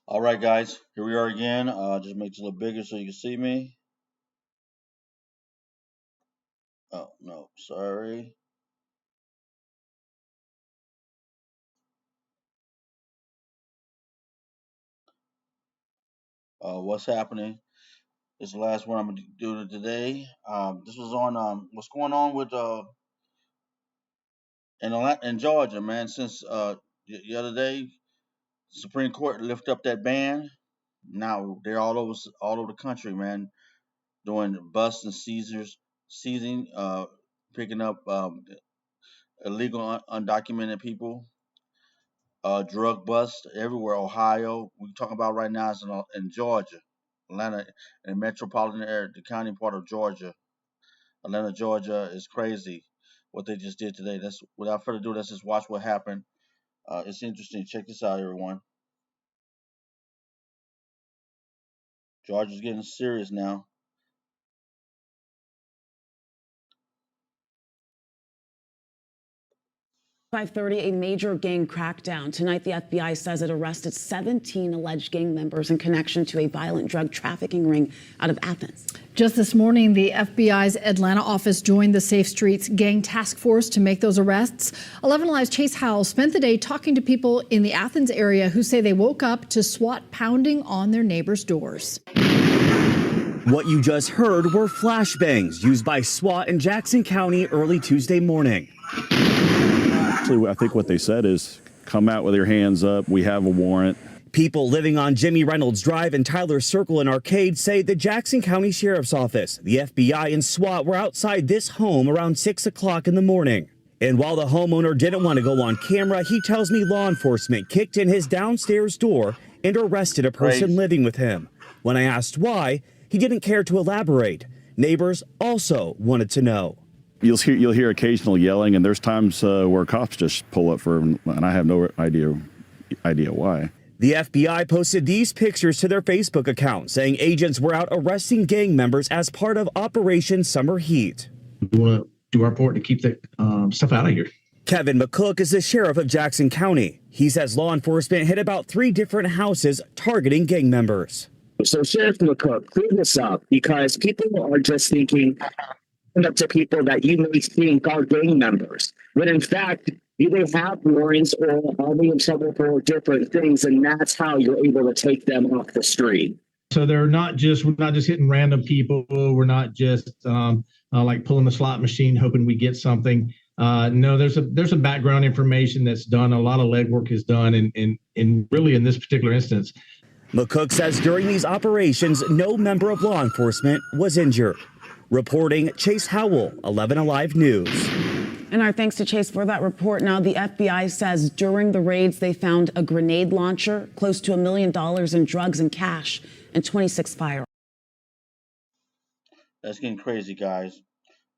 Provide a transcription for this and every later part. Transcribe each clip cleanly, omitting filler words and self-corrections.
All right, guys, here we are again. Just make it a little bigger so you can see me. Oh, no, sorry. What's happening? This is the last one I'm going to do today. This was on what's going on with in Georgia, man. Since the other day, Supreme Court lifted up that ban. Now they're all over the country, man, doing busts and seizing, picking up illegal, undocumented people. Drug bust everywhere. Ohio, we're talking about right now is in Georgia, Atlanta, and metropolitan area, the county part of Georgia. Atlanta, Georgia is crazy what they just did today. That's without further ado, let's just watch what happened. It's interesting. Check this out, everyone. Georgia's getting serious now. 5:30, a major gang crackdown. Tonight, the FBI says it arrested 17 alleged gang members in connection to a violent drug trafficking ring out of Athens. Just this morning, the FBI's Atlanta office joined the Safe Streets Gang Task Force to make those arrests. 11 Alive's Chase Howell spent the day talking to people in the Athens area who say they woke up to SWAT pounding on their neighbors' doors. What you just heard were flashbangs used by SWAT in Jackson County early Tuesday morning. Actually, I think what they said is, come out with your hands up. We have a warrant. People living on Jimmy Reynolds Drive and Tyler Circle in Arcade say the Jackson County Sheriff's Office, the FBI, and SWAT were outside this home around 6 o'clock in the morning. And while the homeowner didn't want to go on camera, he tells me law enforcement kicked in his downstairs door and arrested a person living with him. When I asked why, he didn't care to elaborate. Neighbors also wanted to know. You'll hear occasional yelling, and there's times where cops just pull up for him, and I have no idea why. The FBI posted these pictures to their Facebook account, saying agents were out arresting gang members as part of Operation Summer Heat. We want to do our part to keep that stuff out of here. Kevin McCook is the sheriff of Jackson County. He says law enforcement hit about 3 different houses targeting gang members. So Sheriff McCook, clear this up, because people are just thinking up to people that you may think are gang members, when in fact, do they have warrants or are they in trouble for different things, and that's how you're able to take them off the street. So we're not just hitting random people. We're not just like pulling the slot machine hoping we get something. No, there's a background information that's done. A lot of legwork is done, and really in this particular instance. McCook says during these operations, no member of law enforcement was injured. Reporting, Chase Howell, 11 Alive News. And our thanks to Chase for that report. Now, the FBI says during the raids, they found a grenade launcher, close to $1 million in drugs and cash, and 26 firearms. That's getting crazy, guys.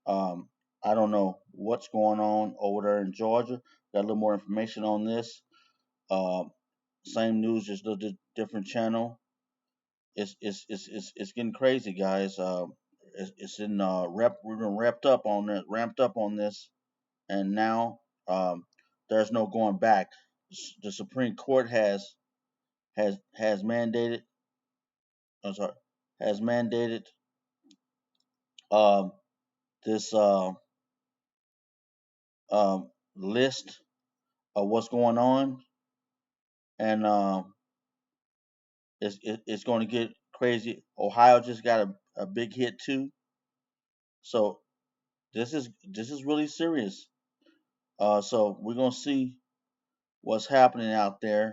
I don't know what's going on over there in Georgia. Got a little more information on this. Same news, just a little different channel. It's getting crazy, guys. It's in we've been ramped up on this, and now there's no going back. The Supreme Court has mandated. I'm sorry, has mandated this list of what's going on, and it's going to get crazy. Ohio just got a big hit too. So this is really serious. So we're gonna see what's happening out there.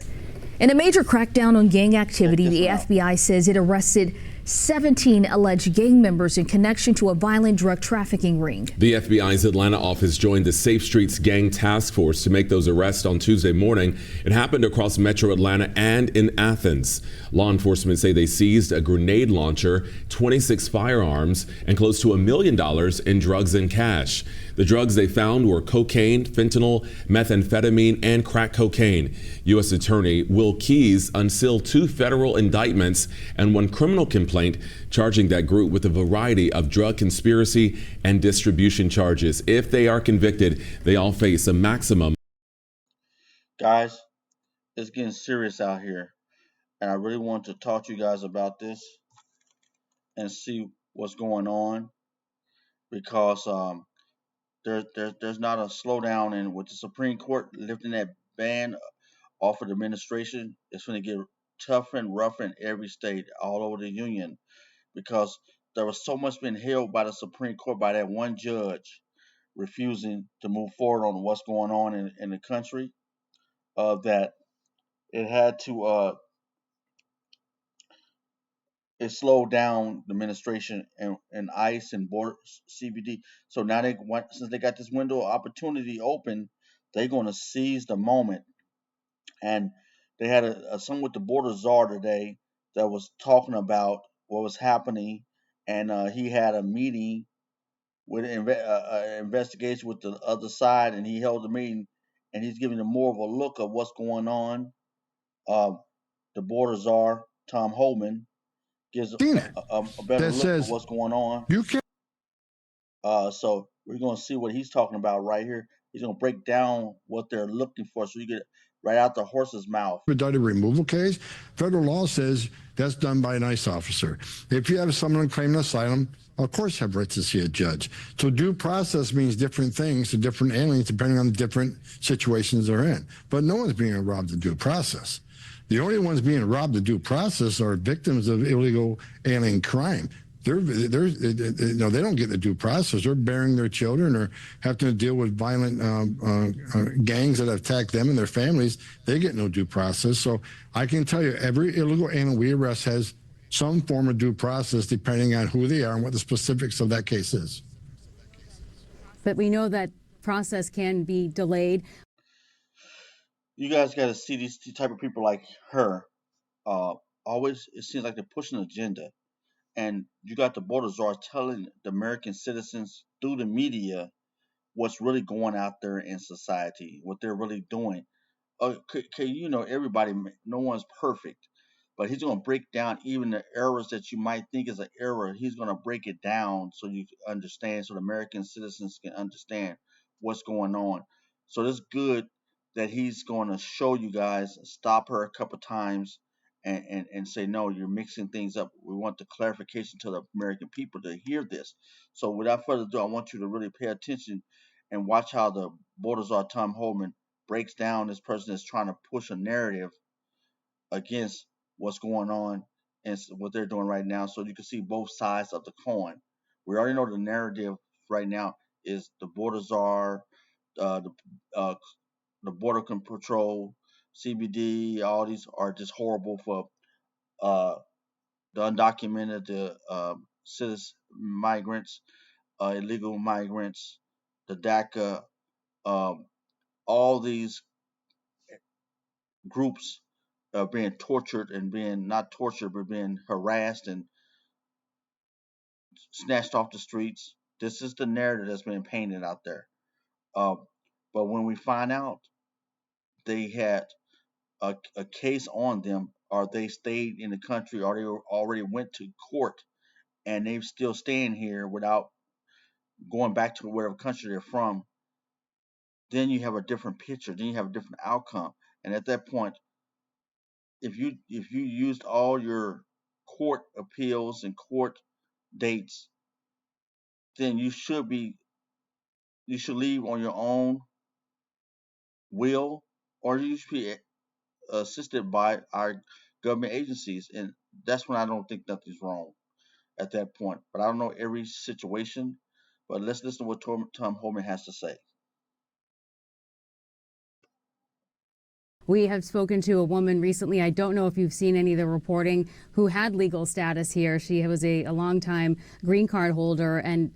In a major crackdown on gang activity, the FBI says it arrested 17 alleged gang members in connection to a violent drug trafficking ring. The FBI's Atlanta office joined the Safe Streets Gang Task Force to make those arrests on Tuesday morning. It happened across metro Atlanta and in Athens. Law enforcement say they seized a grenade launcher, 26 firearms, and close to $1 million in drugs and cash. The drugs they found were cocaine, fentanyl, methamphetamine, and crack cocaine. U.S. Attorney Will Keyes unsealed 2 federal indictments and 1 criminal complaint charging that group with a variety of drug conspiracy and distribution charges. If they are convicted, they all face a maximum. Guys, it's getting serious out here. and I really want to talk to you guys about this and see what's going on, because there's not a slowdown, and with the Supreme Court lifting that ban off of the administration, it's going to get tougher and rougher in every state all over the union, because there was so much being held by the Supreme Court by that one judge refusing to move forward on what's going on in the country, that it had to it slowed down the administration and ICE and border CBD. So now they want, since they got this window of opportunity open, they're going to seize the moment. And they had a someone with the border czar today that was talking about what was happening, and he had a meeting with investigation with the other side, and he held a meeting, and he's giving them more of a look of what's going on. Uh, the border czar Tom Homan gives a better look at what's going on. You can So we're going to see what he's talking about right here. He's going to break down what they're looking for, so you get it right out the horse's mouth. Expedited removal case. Federal law says that's done by an ICE officer. If you have someone claiming asylum, of course have rights to see a judge. So due process means different things to different aliens depending on the different situations they're in. But no one's being robbed of due process. The only ones being robbed of due process are victims of illegal alien crime. They don't get the due process. They're bearing their children or having to deal with violent gangs that attack them and their families. They get no due process. So I can tell you, every illegal alien we arrest has some form of due process depending on who they are and what the specifics of that case is. But we know that process can be delayed. You guys got to see these type of people like her. Always, it seems like they're pushing an agenda. And you got the border czar telling the American citizens through the media what's really going out there in society, what they're really doing. You know, everybody, no one's perfect, but he's going to break down even the errors that you might think is an error. He's going to break it down so you understand, so the American citizens can understand what's going on. So it's good that he's going to show you guys, stop her a couple times, and say, no, you're mixing things up. We want the clarification to the American people to hear this. So without further ado, I want you to really pay attention and watch how the border czar Tom Homan breaks down this person that's trying to push a narrative against what's going on and what they're doing right now, so you can see both sides of the coin. We already know the narrative right now is the border czar, the border patrol, CBD, all these are just horrible for the undocumented, the citizen migrants, illegal migrants, the DACA, all these groups being tortured and being not tortured, but being harassed and snatched off the streets. This is the narrative that's being painted out there. But when we find out they had a case on them, or they stayed in the country, or they already went to court and they're still staying here without going back to whatever country they're from, then you have a different picture. Then you have a different outcome. And at that point, if you used all your court appeals and court dates, then you should leave on your own will, or you should be assisted by our government agencies. And that's when I don't think nothing's wrong at that point. But I don't know every situation. But let's listen to what Tom Homan has to say. We have spoken to a woman recently, I don't know if you've seen any of the reporting, who had legal status here. She was a longtime green card holder, and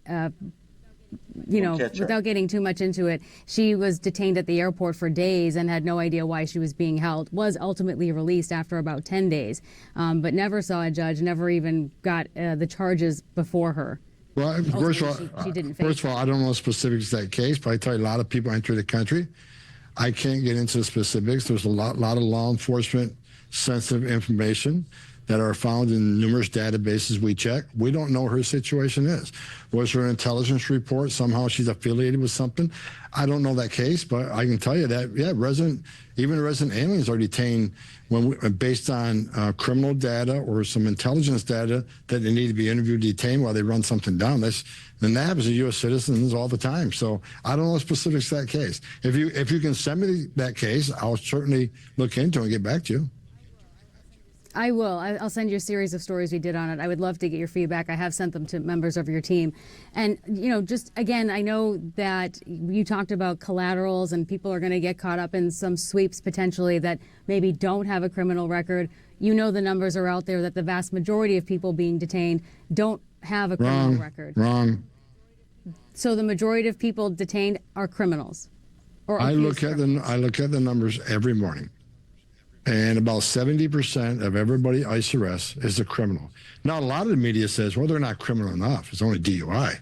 without getting too much into it, she was detained at the airport for days and had no idea why she was being held, was ultimately released after about 10 days, but never saw a judge, never even got the charges before her. Well, first of all, I don't know the specifics of that case, but I tell you, a lot of people enter the country. I can't get into the specifics. There's a lot of law enforcement sensitive information. that are found in numerous databases we check. We don't know her situation is. Was her an intelligence report? Somehow she's affiliated with something. I don't know that case, but I can tell you that, yeah, even resident aliens are detained based on criminal data or some intelligence data that they need to be interviewed, detained while they run something down. Then that happens to U.S. citizens all the time. So I don't know the specifics of that case. If you can send me that case, I'll certainly look into it and get back to you. I will. I'll send you a series of stories we did on it. I would love to get your feedback. I have sent them to members of your team. And, just again, I know that you talked about collaterals and people are going to get caught up in some sweeps potentially that maybe don't have a criminal record. The numbers are out there that the vast majority of people being detained don't have a criminal record. Wrong. So the majority of people detained are criminals. I look at the numbers every morning. And about 70% of everybody ICE arrests is a criminal. Now, a lot of the media says, well, they're not criminal enough. It's only DUI.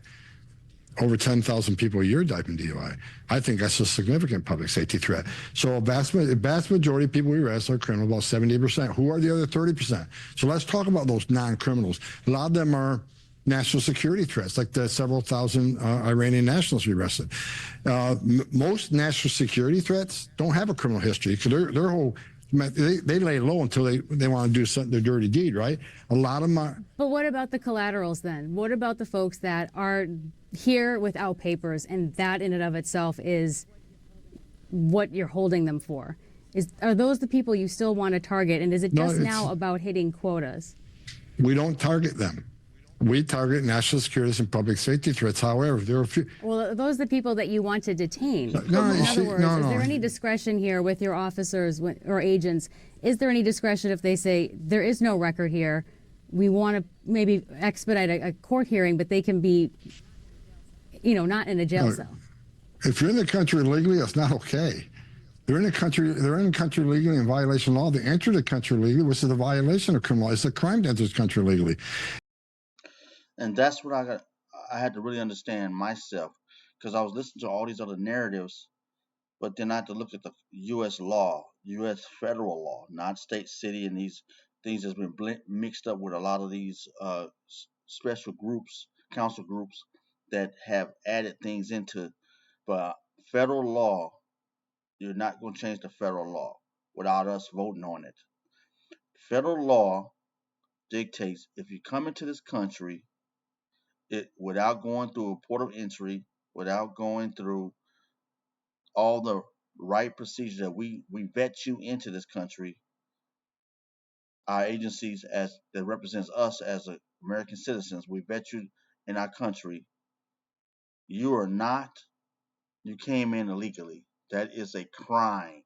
Over 10,000 people a year die from DUI. I think that's a significant public safety threat. So a vast majority of people we arrest are criminal, about 70%. Who are the other 30%? So let's talk about those non-criminals. A lot of them are national security threats, like the several thousand Iranian nationals we arrested. Most national security threats don't have a criminal history because their whole they lay low until they want to do something, their dirty deed, right? A lot of them are. But what about the collaterals then? What about the folks that are here without papers, and that in and of itself is what you're holding them for? Are those the people you still want to target, and is it just now about hitting quotas? We don't target them. We target national security and public safety threats. However, there are a few. Well, are those the people that you want to detain? No, in other words, is there any discretion here with your officers or agents? Is there any discretion if they say there is no record here? We want to maybe expedite a court hearing, but they can be, not in a jail cell. If you're in the country illegally, that's not okay. They're in the country legally in violation of law. They enter the country legally, which is a violation of criminal law. It's a crime to enter the country legally. And that's what I had to really understand myself, because I was listening to all these other narratives, but then I had to look at the U.S. law, U.S. federal law, not state, city, and these things that's been mixed up with a lot of these special groups, council groups that have added things into. But federal law, you're not going to change the federal law without us voting on it. Federal law dictates if you come into this country, without going through a port of entry, without going through all the right procedures that we vet you into this country, our agencies that represents us as American citizens, we vet you in our country. You came in illegally. That is a crime.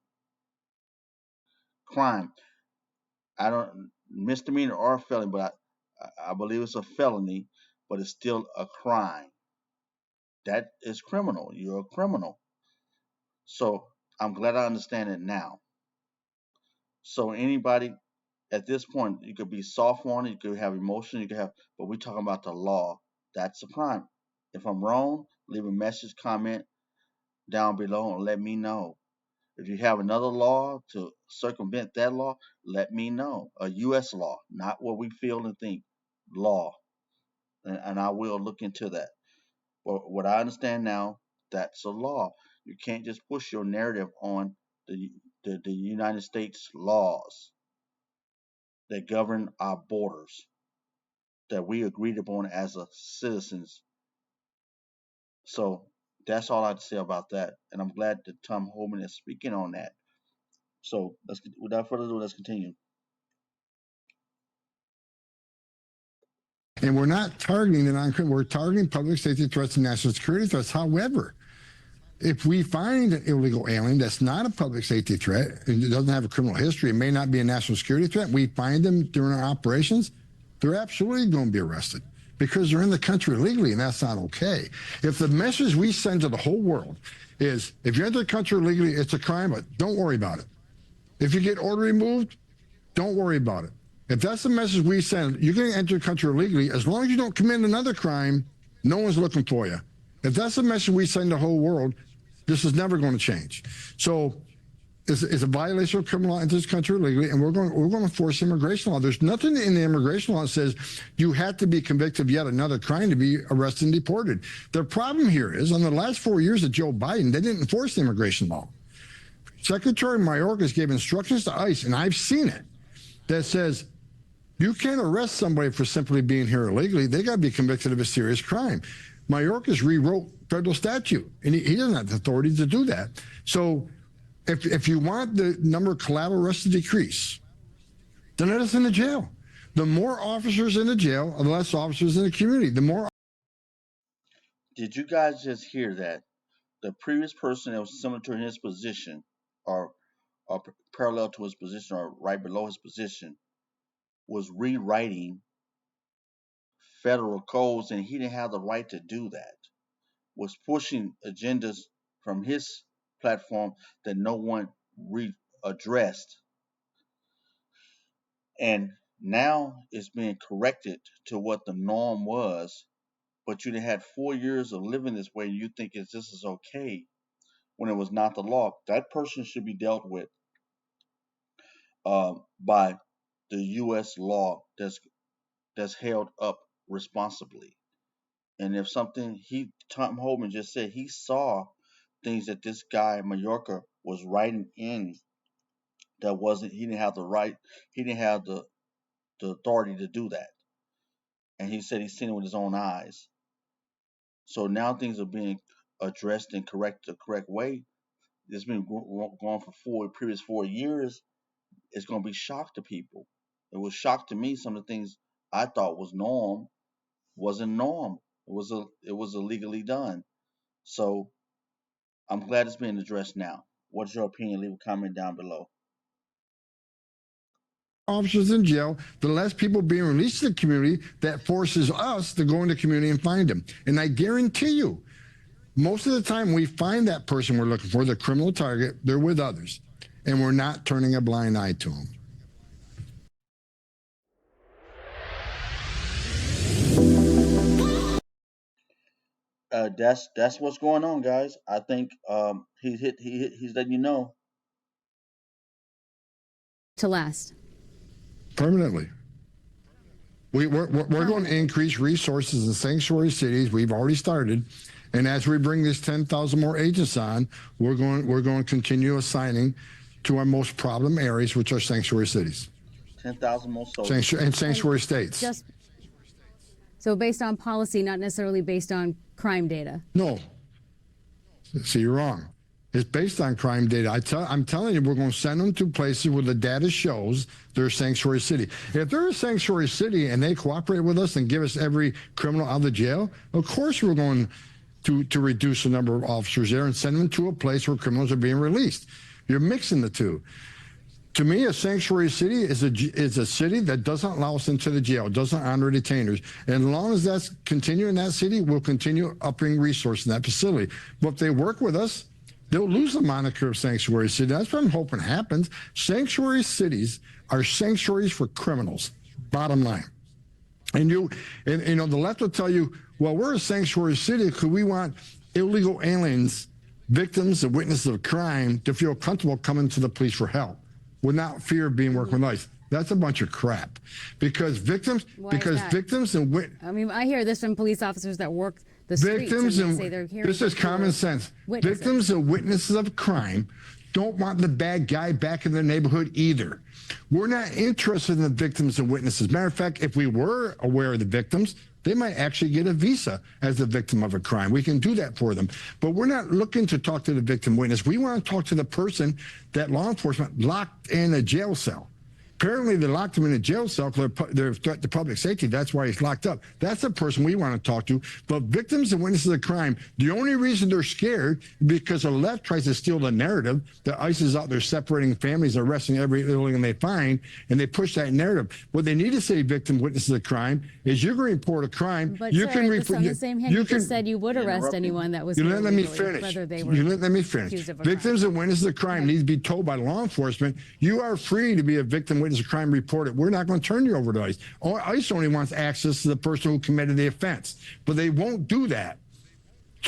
I don't misdemeanor or felony, but I believe it's a felony, but it's still a crime. That is criminal. You're a criminal. So I'm glad I understand it now. So anybody at this point, you could be soft on it, you could have emotion, but we're talking about the law. That's a crime. If I'm wrong, leave a message, comment down below and let me know. If you have another law to circumvent that law, let me know. A U.S. law, not what we feel and think. Law. And I will look into that. But what I understand now, that's a law. You can't just push your narrative on the United States laws that govern our borders, that we agreed upon as citizens. So that's all I have to say about that. And I'm glad that Tom Homan is speaking on that. So without further ado, let's continue. And we're not targeting the non-criminal. We're targeting public safety threats and national security threats. However, if we find an illegal alien that's not a public safety threat and doesn't have a criminal history, it may not be a national security threat, we find them during our operations, they're absolutely going to be arrested because they're in the country illegally, and that's not okay. If the message we send to the whole world is, if you enter the country illegally, it's a crime, but don't worry about it. If you get order removed, don't worry about it. If that's the message we send, you're going to enter the country illegally. As long as you don't commit another crime, no one's looking for you. If that's the message we send the whole world, this is never going to change. So is a violation of criminal law in this country illegally, and we're going to enforce immigration law. There's nothing in the immigration law that says you have to be convicted of yet another crime to be arrested and deported. The problem here is, on the last 4 years of Joe Biden, they didn't enforce the immigration law. Secretary Mayorkas gave instructions to ICE, and I've seen it, that says you can't arrest somebody for simply being here illegally. They got to be convicted of a serious crime. Mayorkas rewrote federal statute, and he doesn't have the authority to do that. So if you want the number of collateral arrests to decrease, then let us in the jail. The more officers in the jail, the less officers in the community. The more. Did you guys just hear that? The previous person that was similar to his position, or parallel to his position, or right below his position, was rewriting federal codes, and he didn't have the right to do that. Was pushing agendas from his platform that no one addressed. And now it's being corrected to what the norm was, but you had 4 years of living this way, and you think this is okay when it was not the law. That person should be dealt with by the U.S. law that's held up responsibly. And if something Tom Homan just said, he saw things that this guy Mayorkas was writing in that wasn't, he didn't have the right, he didn't have the authority to do that. And he said he's seen it with his own eyes. So now things are being addressed in the correct way. It's been going for previous 4 years. It's going to be shock to people. It was shock to me. Some of the things I thought was norm wasn't norm. It was illegally done. So I'm glad it's being addressed now. What's your opinion? Leave a comment down below. Officers in jail, the less people being released to the community, that forces us to go into the community and find them. And I guarantee you, most of the time we find that person we're looking for, the criminal target, they're with others. And we're not turning a blind eye to them. That's what's going on, guys. I think he's letting you know. To last. Permanently. We're going to increase resources in sanctuary cities. We've already started. And as we bring this 10,000 more agents on, we're going to continue assigning to our most problem areas, which are sanctuary cities. 10,000 more soldiers. And sanctuary states. So based on policy, not necessarily based on crime data. No. See, you're wrong. It's based on crime data. I'm telling you, we're going to send them to places where the data shows they're a sanctuary city. If they're a sanctuary city and they cooperate with us and give us every criminal out of the jail, of course we're going to reduce the number of officers there and send them to a place where criminals are being released. You're mixing the two. To me, a sanctuary city is a city that doesn't allow us into the jail, doesn't honor detainers. And as long as that's continuing in that city, we'll continue upping resources in that facility. But if they work with us, they'll lose the moniker of sanctuary city. That's what I'm hoping happens. Sanctuary cities are sanctuaries for criminals, bottom line. And the left will tell you, well, we're a sanctuary city because we want illegal aliens, victims and witnesses of crime to feel comfortable coming to the police for help without fear of being worked with ICE. That's a bunch of crap. Because victims and I mean, I hear this from police officers that work the streets and say they're hearing. This is common sense. Witnesses. Victims and witnesses of crime don't want the bad guy back in their neighborhood either. We're not interested in the victims and witnesses. Matter of fact, if we were aware of the victims, they might actually get a visa as the victim of a crime. We can do that for them. But we're not looking to talk to the victim witness. We want to talk to the person that law enforcement locked in a jail cell. Apparently, they locked him in a jail cell because they're a threat to public safety. That's why he's locked up. That's the person we want to talk to. But victims and witnesses of crime, the only reason they're scared is because the left tries to steal the narrative that ICE is out there separating families, arresting every alien they find, and they push that narrative. What they need to say, victim witnesses of crime, is you're going to report a crime. But you sir, can on the same hand, you just said you would arrest anyone that was You let me illegally, finish. whether they were You let me finish. accused of a Victims crime. and witnesses of crime need to be told by law enforcement, you are free to be a victim, witness of crime, report it. We're not going to turn you over to ICE. ICE only wants access to the person who committed the offense, but they won't do that.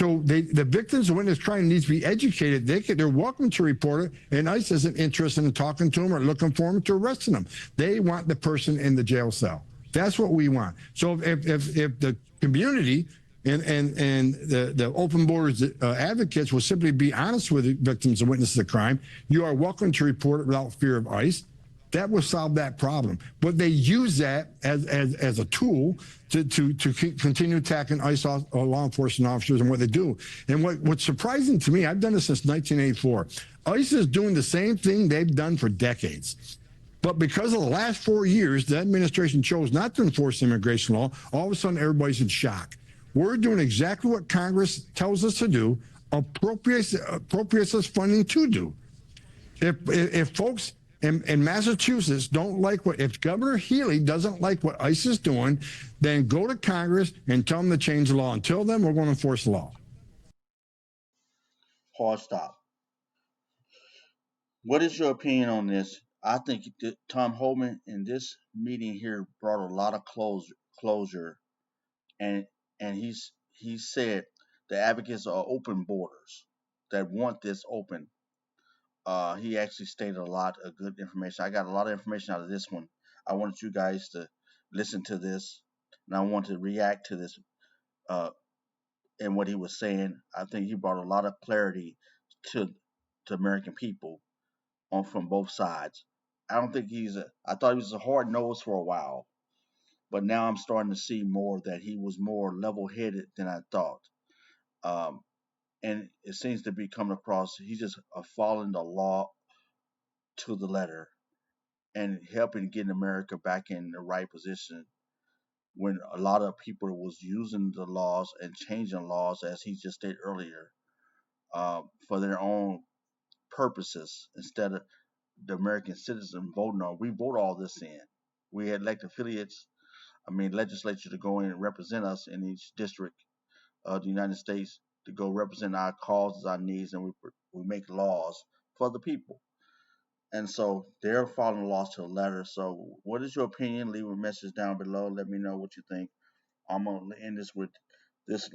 So the victims and witness crime needs to be educated. They're welcome to report it, and ICE isn't interested in talking to them or looking for them to arresting them. They want the person in the jail cell. That's what we want. So if the community and the open borders advocates will simply be honest with the victims and witnesses of crime, you are welcome to report it without fear of ICE. That will solve that problem. But they use that as a tool to continue attacking ICE law enforcement officers and what they do. And what's surprising to me, I've done this since 1984. ICE is doing the same thing they've done for decades. But because of the last 4 years, the administration chose not to enforce immigration law. All of a sudden, everybody's in shock. We're doing exactly what Congress tells us to do, appropriates us funding to do. If folks in Massachusetts don't like if Governor Healy doesn't like what ICE is doing, then go to Congress and tell them to change the law. Until then, we're going to enforce the law. Hard stop. What is your opinion on this? I think that Tom Homan in this meeting here brought a lot of closure, and he said the advocates are open borders that want this open. He actually stated a lot of good information. I got a lot of information out of this one. I wanted you guys to listen to this, and I want to react to this and what he was saying. I think he brought a lot of clarity to American people from both sides. I don't think I thought he was a hard nose for a while, but now I'm starting to see more that he was more level headed than I thought. Um, and it seems to be coming across, he's just following the law to the letter and helping get America back in the right position when a lot of people was using the laws and changing laws, as he just stated earlier, for their own purposes instead of the American citizen voting on. We vote all this in. We elect affiliates, legislature to go in and represent us in each district of the United States to go represent our causes, our needs, and we make laws for the people. And so they're following the laws to the letter. So what is your opinion? Leave a message down below. Let me know what you think. I'm gonna end this with this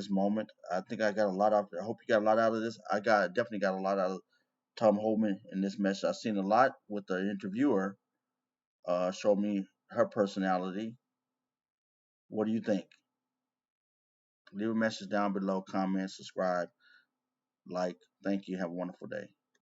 moment. I think I got a lot out. I hope you got a lot out of this. Definitely got a lot out of Tom Homan in this message. I've seen a lot with the interviewer. Show me her personality. What do you think? Leave a message down below. Comment, subscribe, like. Thank you. Have a wonderful day.